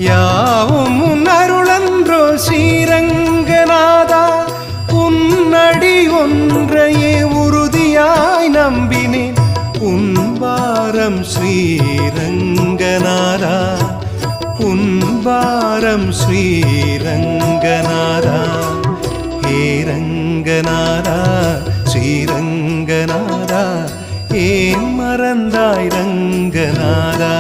யாவும் உன் அருளன்றோ ஸ்ரீரங்கநாதா, உன்னடி ஒன்றையே உறுதியாய் நம்பினேன். உன் வாரம் ஸ்ரீரங்கநாதா, உன் வாரம் ஸ்ரீரங்கநாதா. ஹே ரங்கநாதா ஸ்ரீரங்கநாதா, ஏன் மறந்தாய் ரங்கநாதா?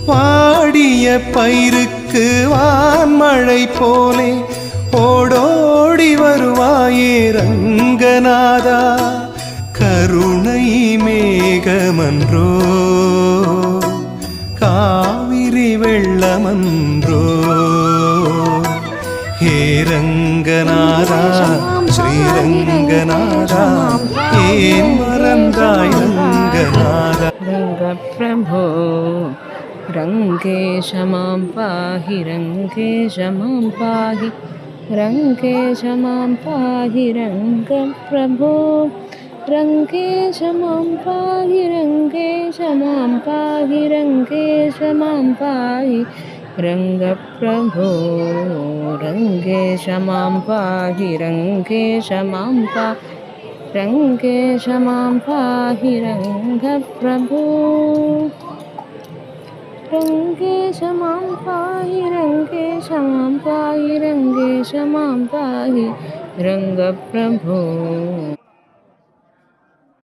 வாடிய பயிருக்கு வான்மழை போலே ஓடோடி வருவாயே ரங்கநாதா. கருணை மேகமன்றோ, காவிரி வெள்ளமன்றோ. ஹே ரங்கநாதா ஸ்ரீரங்கநாதா, ஏன் மறந்தாய் ரங்கநாதா? ரங்கப்பிரபோ ரங்கேஷ மாம் பாஹி, ரங்கேஷ மாம் பாஹி, ரங்கேஷ மாம் பாஹி. ரங்கப்பிரபோ ரங்கேஷ மாம் பாஹி, ரங்கேஷ மாம் பாஹி, ரங்கேஷ மாம் பாஹி. ரங்கப்பிரபோ ரங்கேஷ மாம் பாஹி, ரங்கேஷ மாம் பாஹி, ரங்கேஷ மாம் பாஹி. ரங்கப்பிரபோ ரங்கேஷ மாம் பாஹி, ரங்கேஷ மாம் பாஹி, ரங்கேஷ மாம் பாஹி. ரங்கப்பிரபோ